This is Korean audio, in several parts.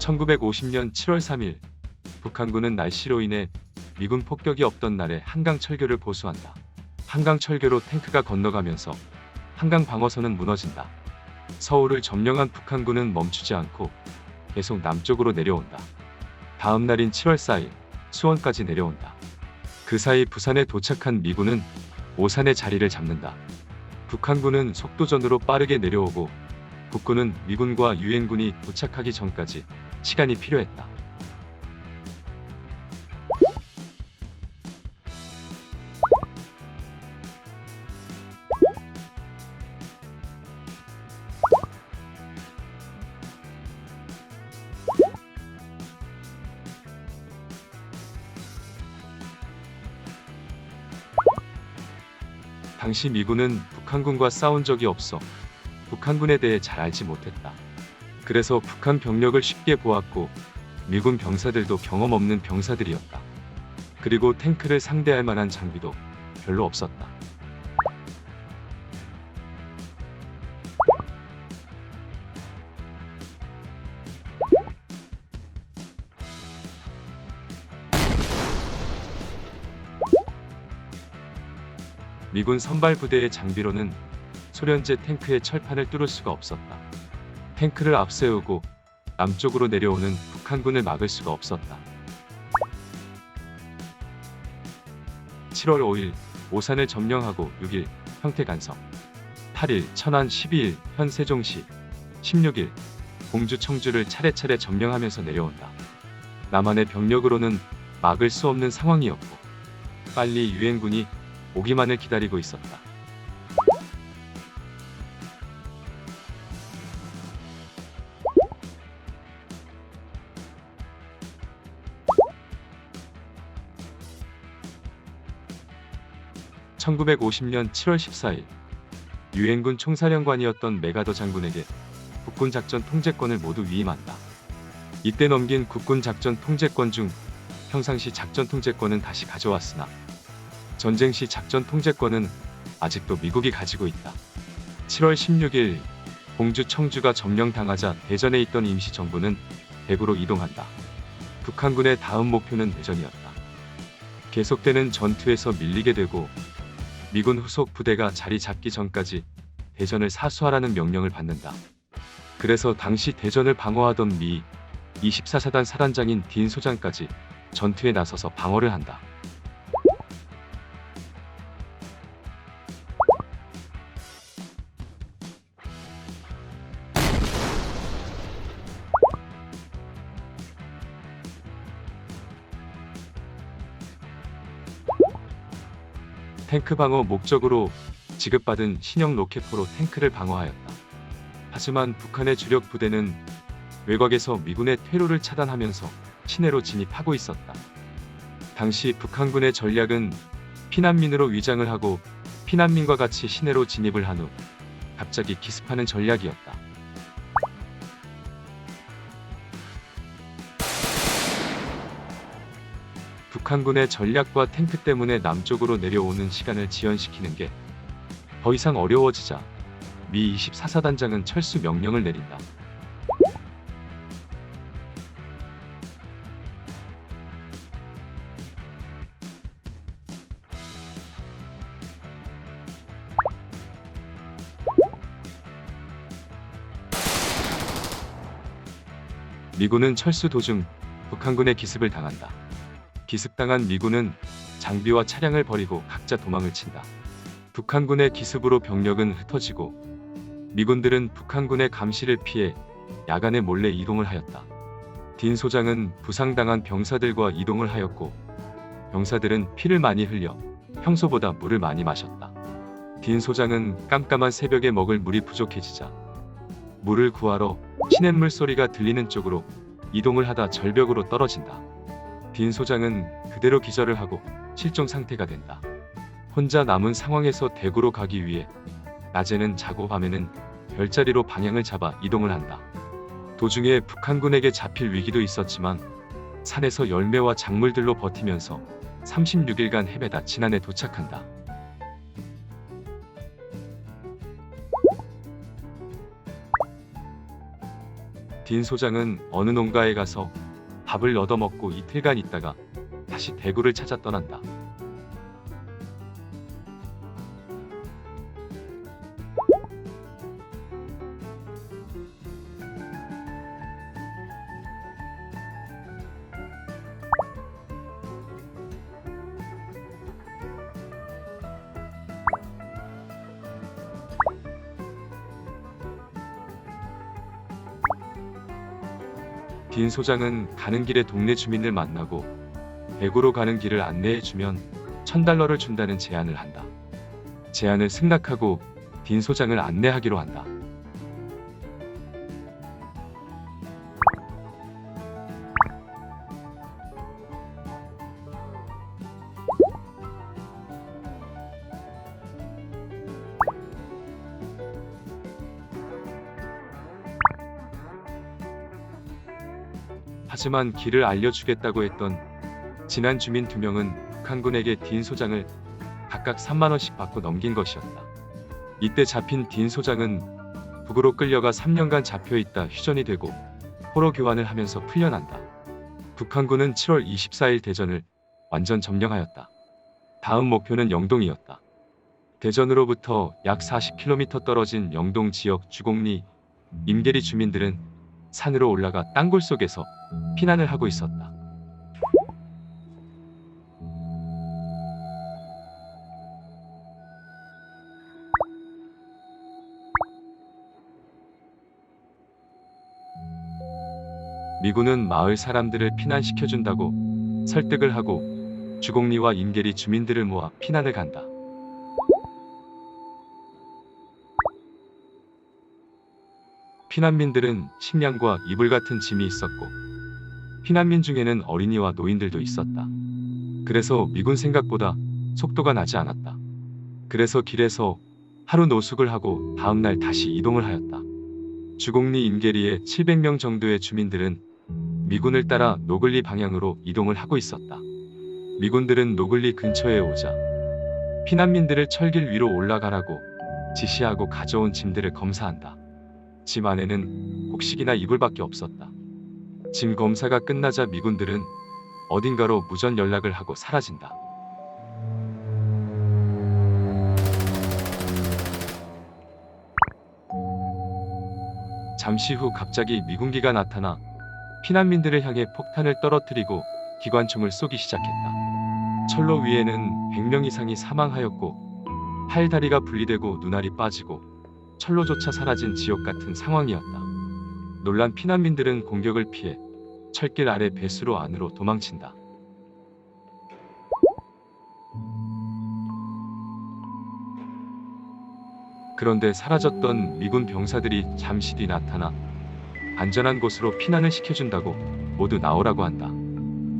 1950년 7월 3일 북한군은 날씨로 인해 미군 폭격이 없던 날에 한강 철교를 보수한다. 한강 철교로 탱크가 건너가면서 한강 방어선은 무너진다. 서울을 점령한 북한군은 멈추지 않고 계속 남쪽으로 내려온다. 다음 날인 7월 4일 수원까지 내려온다. 그 사이 부산에 도착한 미군은 오산에 자리를 잡는다. 북한군은 속도전으로 빠르게 내려오고 북군은 미군과 유엔군이 도착하기 전까지 시간이 필요했다. 당시 미군은 북한군과 싸운 적이 없어 북한군에 대해 잘 알지 못했다. 그래서 북한 병력을 쉽게 보았고 미군 병사들도 경험 없는 병사들이었다. 그리고 탱크를 상대할 만한 장비도 별로 없었다. 미군 선발 부대의 장비로는 소련제 탱크의 철판을 뚫을 수가 없었다. 탱크를 앞세우고 남쪽으로 내려오는 북한군을 막을 수가 없었다. 7월 5일 오산을 점령하고 6일 평택안성, 8일 천안, 12일 현 세종시, 16일 공주 청주를 차례차례 점령하면서 내려온다. 남한의 병력으로는 막을 수 없는 상황이었고 빨리 유엔군이 오기만을 기다리고 있었다. (1950년 7월 14일) 유엔군 총사령관이었던 메가더 장군에게 국군 작전 통제권을 모두 위임한다. 이때 넘긴 국군 작전 통제권 중 평상시 작전 통제권은 다시 가져왔으나 전쟁 시 작전 통제권은 아직도 미국이 가지고 있다. 7월 16일 공주 청주가 점령당하자 대전에 있던 임시정부는 대구로 이동한다. 북한군의 다음 목표는 대전이었다. 계속되는 전투에서 밀리게 되고 미군 후속 부대가 자리 잡기 전까지 대전을 사수하라는 명령을 받는다. 그래서 당시 대전을 방어하던 미 24사단 사단장인 딘 소장까지 전투에 나서서 방어를 한다. 탱크 방어 목적으로 지급받은 신형 로켓포로 탱크를 방어하였다. 하지만 북한의 주력 부대는 외곽에서 미군의 퇴로를 차단하면서 시내로 진입하고 있었다. 당시 북한군의 전략은 피난민으로 위장을 하고 피난민과 같이 시내로 진입을 한 후 갑자기 기습하는 전략이었다. 북한군의 전략과 탱크 때문에 남쪽으로 내려오는 시간을 지연시키는 게 더 이상 어려워지자 미 24사단장은 철수 명령을 내린다. 미군은 철수 도중 북한군의 기습을 당한다. 기습당한 미군은 장비와 차량을 버리고 각자 도망을 친다. 북한군의 기습으로 병력은 흩어지고 미군들은 북한군의 감시를 피해 야간에 몰래 이동을 하였다. 딘 소장은 부상당한 병사들과 이동을 하였고 병사들은 피를 많이 흘려 평소보다 물을 많이 마셨다. 딘 소장은 깜깜한 새벽에 먹을 물이 부족해지자 물을 구하러 시냇물 소리가 들리는 쪽으로 이동을 하다 절벽으로 떨어진다. 딘 소장은 그대로 기절을 하고 실종 상태가 된다. 혼자 남은 상황에서 대구로 가기 위해 낮에는 자고 밤에는 별자리로 방향을 잡아 이동을 한다. 도중에 북한군에게 잡힐 위기도 있었지만 산에서 열매와 작물들로 버티면서 36일간 헤매다 진안에 도착한다. 딘 소장은 어느 농가에 가서 밥을 얻어먹고 이틀간 있다가 다시 대구를 찾아 떠난다. 딘 소장은 가는 길에 동네 주민을 만나고 대구로 가는 길을 안내해주면 $1000를 준다는 제안을 한다. 제안을 승낙하고 딘 소장을 안내하기로 한다. 하지만 길을 알려주겠다고 했던 지난 주민 2명은 북한군에게 딘 소장을 각각 3만원씩 받고 넘긴 것이었다. 이때 잡힌 딘 소장은 북으로 끌려가 3년간 잡혀있다 휴전이 되고 포로 교환을 하면서 풀려난다. 북한군은 7월 24일 대전을 완전 점령하였다. 다음 목표는 영동이었다. 대전으로부터 약 40km 떨어진 영동 지역 주곡리, 임계리 주민들은 산으로 올라가 땅굴 속에서 피난을 하고 있었다. 미군은 마을 사람들을 피난시켜준다고 설득을 하고 주곡리와 임계리 주민들을 모아 피난을 간다. 피난민들은 식량과 이불 같은 짐이 있었고 피난민 중에는 어린이와 노인들도 있었다. 그래서 미군 생각보다 속도가 나지 않았다. 그래서 길에서 하루 노숙을 하고 다음날 다시 이동을 하였다. 주곡리 임계리의 700명 정도의 주민들은 미군을 따라 노글리 방향으로 이동을 하고 있었다. 미군들은 노글리 근처에 오자 피난민들을 철길 위로 올라가라고 지시하고 가져온 짐들을 검사한다. 짐 안에는 곡식이나 이불밖에 없었다. 짐 검사가 끝나자 미군들은 어딘가로 무전 연락을 하고 사라진다. 잠시 후 갑자기 미군기가 나타나 피난민들을 향해 폭탄을 떨어뜨리고 기관총을 쏘기 시작했다. 철로 위에는 100명 이상이 사망하였고 팔 다리가 분리되고 눈알이 빠지고 철로조차 사라진 지옥 같은 상황이었다. 놀란 피난민들은 공격을 피해 철길 아래 배수로 안으로 도망친다. 그런데 사라졌던 미군 병사들이 잠시 뒤 나타나 안전한 곳으로 피난을 시켜준다고 모두 나오라고 한다.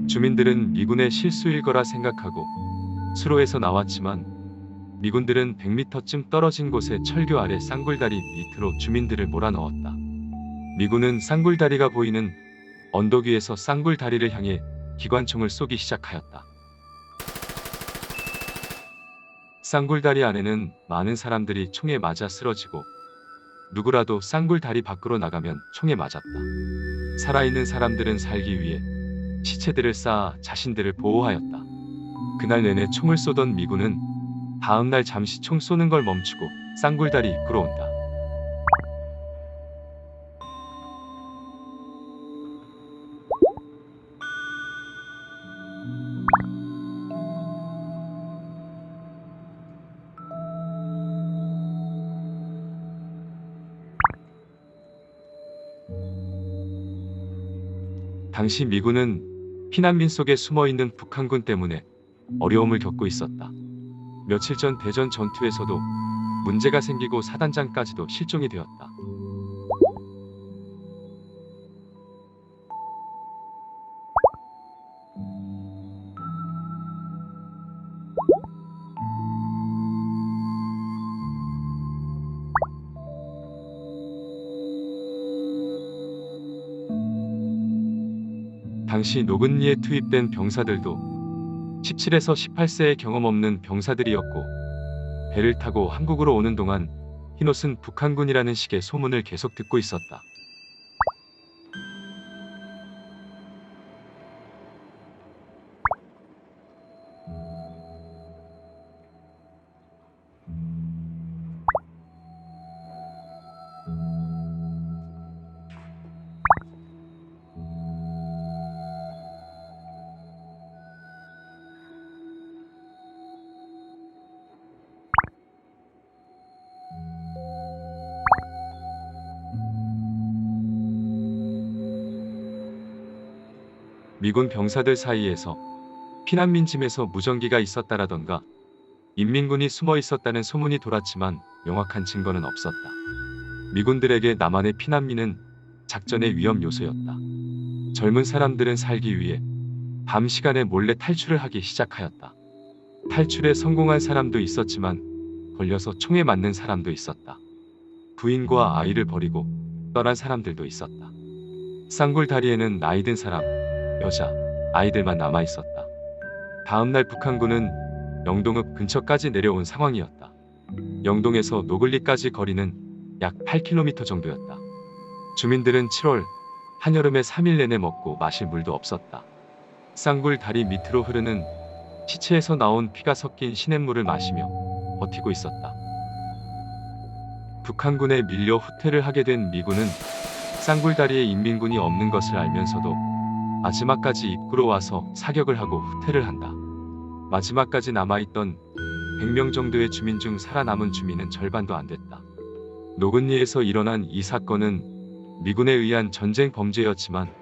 주민들은 미군의 실수일 거라 생각하고 수로에서 나왔지만 미군들은 100m쯤 떨어진 곳의 철교 아래 쌍굴다리 밑으로 주민들을 몰아넣었다. 미군은 쌍굴다리가 보이는 언덕 위에서 쌍굴다리를 향해 기관총을 쏘기 시작하였다. 쌍굴다리 안에는 많은 사람들이 총에 맞아 쓰러지고 누구라도 쌍굴다리 밖으로 나가면 총에 맞았다. 살아있는 사람들은 살기 위해 시체들을 쌓아 자신들을 보호하였다. 그날 내내 총을 쏘던 미군은 다음날 잠시 총 쏘는 걸 멈추고 쌍굴다리 입구로 온다. 당시 미군은 피난민 속에 숨어있는 북한군 때문에 어려움을 겪고 있었다. 며칠 전 대전 전투에서도 문제가 생기고 사단장까지도 실종이 되었다. 당시 노근리에 투입된 병사들도 17에서 18세의 경험 없는 병사들이었고 배를 타고 한국으로 오는 동안 흰옷은 북한군이라는 식의 소문을 계속 듣고 있었다. 미군 병사들 사이에서 피난민 짐에서 무전기가 있었다라던가 인민군이 숨어 있었다는 소문이 돌았지만 명확한 증거는 없었다. 미군들에게 남한의 피난민은 작전의 위험 요소였다. 젊은 사람들은 살기 위해 밤 시간에 몰래 탈출을 하기 시작하였다. 탈출에 성공한 사람도 있었지만 걸려서 총에 맞는 사람도 있었다. 부인과 아이를 버리고 떠난 사람들도 있었다. 쌍굴 다리에는 나이 든 사람, 여자, 아이들만 남아 있었다. 다음날 북한군은 영동읍 근처까지 내려온 상황이었다. 영동에서 노글리까지 거리는 약 8km 정도였다. 주민들은 7월 한여름에 3일 내내 먹고 마실 물도 없었다. 쌍굴 다리 밑으로 흐르는 시체에서 나온 피가 섞인 시냇물을 마시며 버티고 있었다. 북한군에 밀려 후퇴를 하게 된 미군은 쌍굴다리에 인민군이 없는 것을 알면서도 마지막까지 입구로 와서 사격을 하고 후퇴를 한다. 마지막까지 남아있던 100명 정도의 주민 중 살아남은 주민은 절반도 안 됐다. 노근리에서 일어난 이 사건은 미군에 의한 전쟁 범죄였지만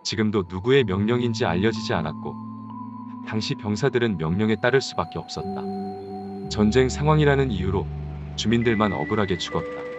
지금도 누구의 명령인지 알려지지 않았고 당시 병사들은 명령에 따를 수밖에 없었다. 전쟁 상황이라는 이유로 주민들만 억울하게 죽었다.